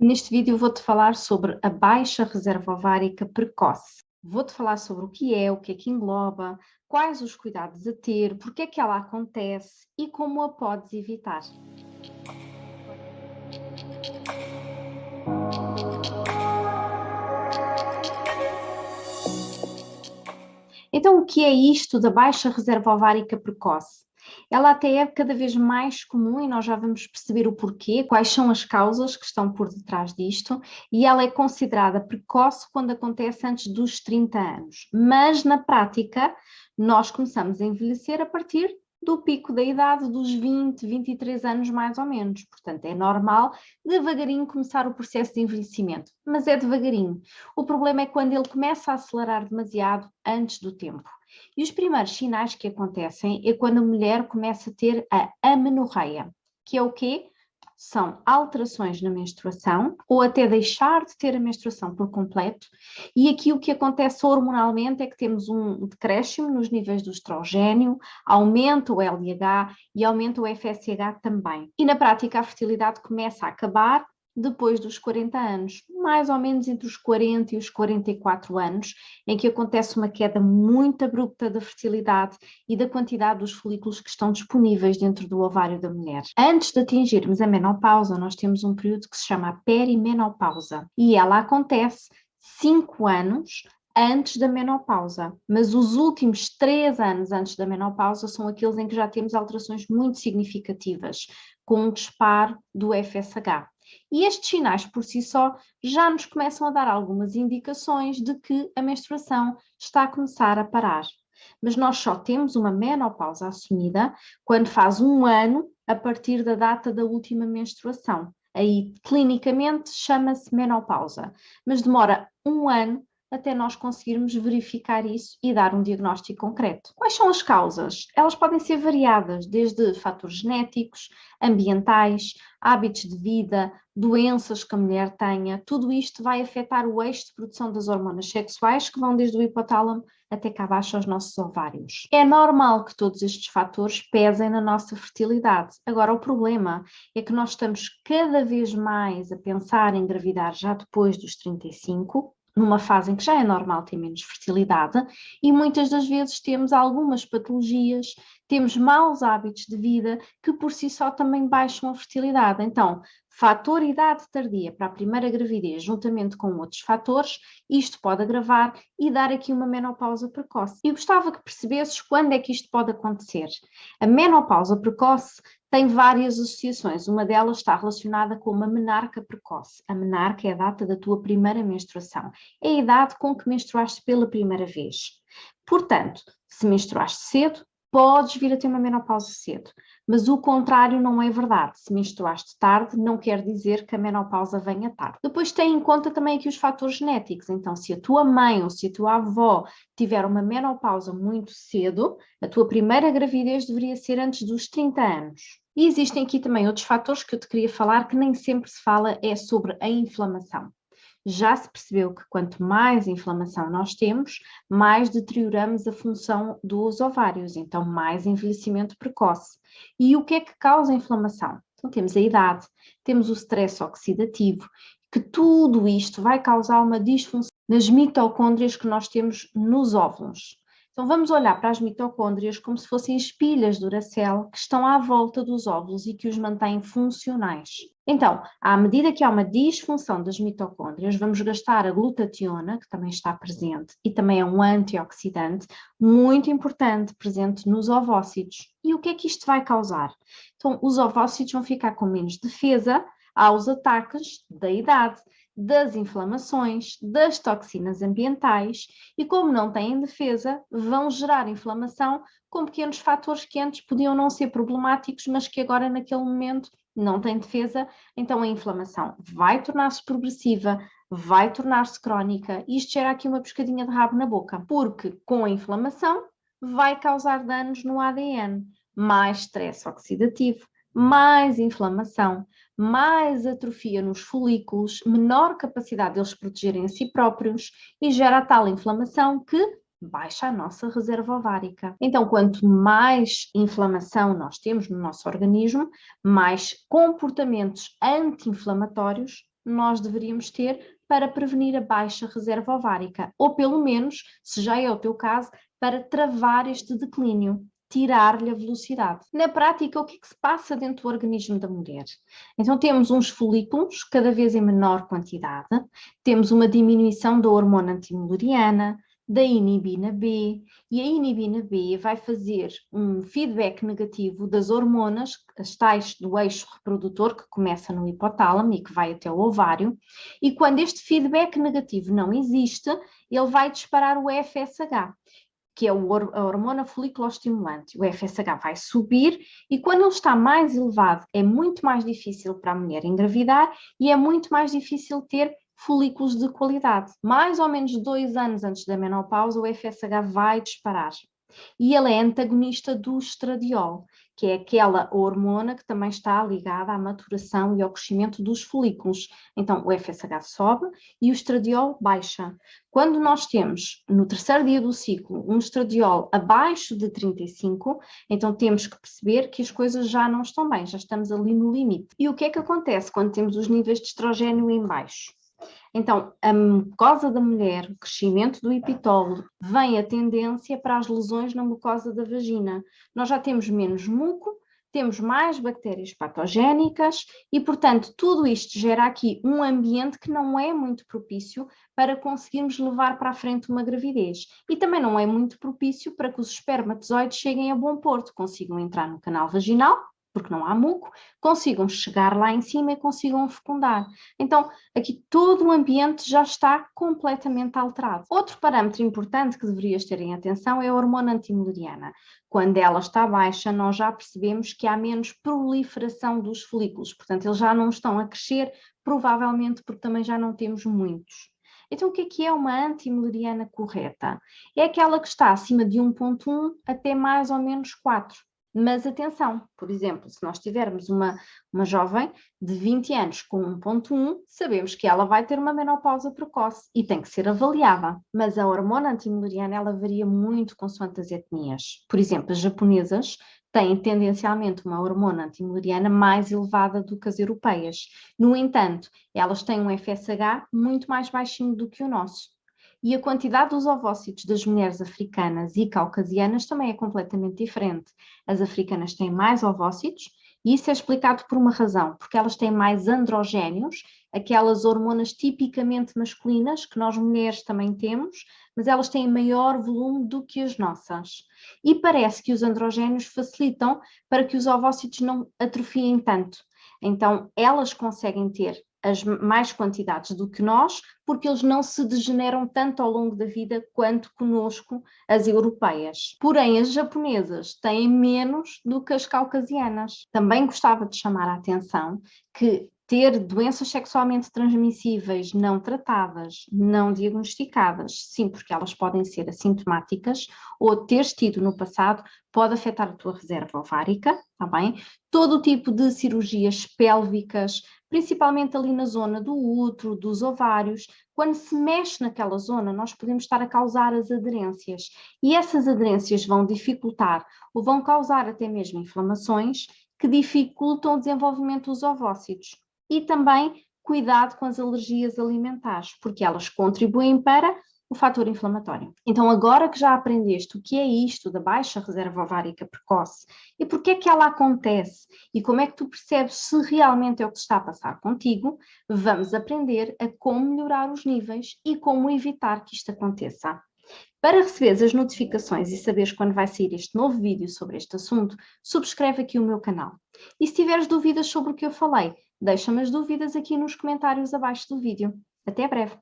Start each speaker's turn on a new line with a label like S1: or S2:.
S1: Neste vídeo vou-te falar sobre a baixa reserva ovárica precoce. Vou-te falar sobre o que é que engloba, quais os cuidados a ter, porque é que ela acontece e como a podes evitar. Então, o que é isto da baixa reserva ovárica precoce? Ela até é cada vez mais comum e nós já vamos perceber o porquê, quais são as causas que estão por detrás disto, e ela é considerada precoce quando acontece antes dos 30 anos. Mas, na prática, nós começamos a envelhecer a partir do pico da idade dos 20, 23 anos mais ou menos. Portanto, é normal devagarinho começar o processo de envelhecimento, mas é devagarinho. O problema é quando ele começa a acelerar demasiado antes do tempo. E os primeiros sinais que acontecem é quando a mulher começa a ter a amenorreia, que é o quê? São alterações na menstruação ou até deixar de ter a menstruação por completo. E aqui o que acontece hormonalmente é que temos um decréscimo nos níveis do estrogênio, aumenta o LH e aumenta o FSH também. E na prática a fertilidade começa a acabar depois dos 40 anos, mais ou menos entre os 40 e os 44 anos, em que acontece uma queda muito abrupta da fertilidade e da quantidade dos folículos que estão disponíveis dentro do ovário da mulher. Antes de atingirmos a menopausa, nós temos um período que se chama perimenopausa e ela acontece 5 anos antes da menopausa, mas os últimos 3 anos antes da menopausa são aqueles em que já temos alterações muito significativas, com um disparo do FSH. E estes sinais por si só já nos começam a dar algumas indicações de que a menstruação está a começar a parar. Mas nós só temos uma menopausa assumida quando faz 1 ano a partir da data da última menstruação. Aí, clinicamente, chama-se menopausa, mas demora 1 ano até nós conseguirmos verificar isso e dar um diagnóstico concreto. Quais são as causas? Elas podem ser variadas, desde fatores genéticos, ambientais, hábitos de vida, doenças que a mulher tenha, tudo isto vai afetar o eixo de produção das hormonas sexuais que vão desde o hipotálamo até cá abaixo aos nossos ovários. É normal que todos estes fatores pesem na nossa fertilidade. Agora, o problema é que nós estamos cada vez mais a pensar em engravidar já depois dos 35, numa fase em que já é normal ter menos fertilidade, e muitas das vezes temos algumas patologias, temos maus hábitos de vida que por si só também baixam a fertilidade. Então, fator idade tardia para a primeira gravidez, juntamente com outros fatores, isto pode agravar e dar aqui uma menopausa precoce. E gostava que percebesses quando é que isto pode acontecer. A menopausa precoce tem várias associações. Uma delas está relacionada com uma menarca precoce. A menarca é a data da tua primeira menstruação. É a idade com que menstruaste pela primeira vez. Portanto, se menstruaste cedo, podes vir a ter uma menopausa cedo. Mas o contrário não é verdade. Se menstruaste tarde, não quer dizer que a menopausa venha tarde. Depois tem em conta também aqui os fatores genéticos. Então, se a tua mãe ou se a tua avó tiver uma menopausa muito cedo, a tua primeira gravidez deveria ser antes dos 30 anos. E existem aqui também outros fatores que eu te queria falar que nem sempre se fala é sobre a inflamação. Já se percebeu que quanto mais inflamação nós temos, mais deterioramos a função dos ovários, então mais envelhecimento precoce. E o que é que causa a inflamação? Então temos a idade, temos o stress oxidativo, que tudo isto vai causar uma disfunção nas mitocôndrias que nós temos nos óvulos. Então vamos olhar para as mitocôndrias como se fossem as pilhas de Duracell que estão à volta dos óvulos e que os mantêm funcionais. Então, à medida que há uma disfunção das mitocôndrias, vamos gastar a glutationa, que também está presente, e também é um antioxidante muito importante presente nos ovócitos. E o que é que isto vai causar? Então, os ovócitos vão ficar com menos defesa aos ataques da idade, das inflamações, das toxinas ambientais e, como não têm defesa, vão gerar inflamação com pequenos fatores que antes podiam não ser problemáticos, mas que agora, naquele momento, não têm defesa, então a inflamação vai tornar-se progressiva, vai tornar-se crónica e isto gera aqui uma pescadinha de rabo na boca, porque com a inflamação vai causar danos no ADN, mais stress oxidativo, mais inflamação, mais atrofia nos folículos, menor capacidade deles protegerem a si próprios e gera tal inflamação que baixa a nossa reserva ovárica. Então, quanto mais inflamação nós temos no nosso organismo, mais comportamentos anti-inflamatórios nós deveríamos ter para prevenir a baixa reserva ovárica, ou pelo menos, se já é o teu caso, para travar este declínio, tirar-lhe a velocidade. Na prática, o que é que se passa dentro do organismo da mulher? Então temos uns folículos, cada vez em menor quantidade, temos uma diminuição da hormona antimileriana, da inibina B, e a inibina B vai fazer um feedback negativo das hormonas, as tais do eixo reprodutor, que começa no hipotálamo e que vai até o ovário, e quando este feedback negativo não existe, ele vai disparar o FSH, que é a hormona foliculoestimulante. O FSH vai subir e quando ele está mais elevado é muito mais difícil para a mulher engravidar e é muito mais difícil ter folículos de qualidade. Mais ou menos 2 anos antes da menopausa, o FSH vai disparar. E ele é antagonista do estradiol, que é aquela hormona que também está ligada à maturação e ao crescimento dos folículos. Então, o FSH sobe e o estradiol baixa. Quando nós temos, no terceiro dia do ciclo, um estradiol abaixo de 35, então temos que perceber que as coisas já não estão bem, já estamos ali no limite. E o que é que acontece quando temos os níveis de estrogênio em baixo? Então, a mucosa da mulher, o crescimento do epitélio, vem a tendência para as lesões na mucosa da vagina. Nós já temos menos muco, temos mais bactérias patogénicas e, portanto, tudo isto gera aqui um ambiente que não é muito propício para conseguirmos levar para a frente uma gravidez. E também não é muito propício para que os espermatozoides cheguem a bom porto, consigam entrar no canal vaginal, porque não há muco, consigam chegar lá em cima e consigam fecundar. Então, aqui todo o ambiente já está completamente alterado. Outro parâmetro importante que deverias ter em atenção é a hormona antimileriana. Quando ela está baixa, nós já percebemos que há menos proliferação dos folículos, portanto, eles já não estão a crescer, provavelmente porque também já não temos muitos. Então, o que é uma antimileriana correta? É aquela que está acima de 1,1 até mais ou menos 4. Mas atenção, por exemplo, se nós tivermos uma jovem de 20 anos com 1,1, sabemos que ela vai ter uma menopausa precoce e tem que ser avaliada. Mas a hormona antimileriana, ela varia muito consoante as etnias. Por exemplo, as japonesas têm tendencialmente uma hormona antimileriana mais elevada do que as europeias. No entanto, elas têm um FSH muito mais baixinho do que o nosso. E a quantidade dos ovócitos das mulheres africanas e caucasianas também é completamente diferente. As africanas têm mais ovócitos e isso é explicado por uma razão, porque elas têm mais androgénios, aquelas hormonas tipicamente masculinas que nós mulheres também temos, mas elas têm maior volume do que as nossas. E parece que os androgénios facilitam para que os ovócitos não atrofiem tanto. Então, elas conseguem ter as mais quantidades do que nós, porque eles não se degeneram tanto ao longo da vida quanto conosco as europeias. Porém, as japonesas têm menos do que as caucasianas. Também gostava de chamar a atenção que ter doenças sexualmente transmissíveis não tratadas, não diagnosticadas, sim, porque elas podem ser assintomáticas, ou teres tido no passado, pode afetar a tua reserva ovárica, está bem? Todo o tipo de cirurgias pélvicas, principalmente ali na zona do útero, dos ovários, quando se mexe naquela zona, nós podemos estar a causar as aderências. E essas aderências vão dificultar ou vão causar até mesmo inflamações que dificultam o desenvolvimento dos ovócitos. E também cuidado com as alergias alimentares, porque elas contribuem para o fator inflamatório. Então, agora que já aprendeste o que é isto da baixa reserva ovárica precoce e porque é que ela acontece e como é que tu percebes se realmente é o que está a passar contigo, vamos aprender a como melhorar os níveis e como evitar que isto aconteça. Para receberes as notificações e saberes quando vai sair este novo vídeo sobre este assunto, subscreve aqui o meu canal. E se tiveres dúvidas sobre o que eu falei, deixa-me as dúvidas aqui nos comentários abaixo do vídeo. Até breve!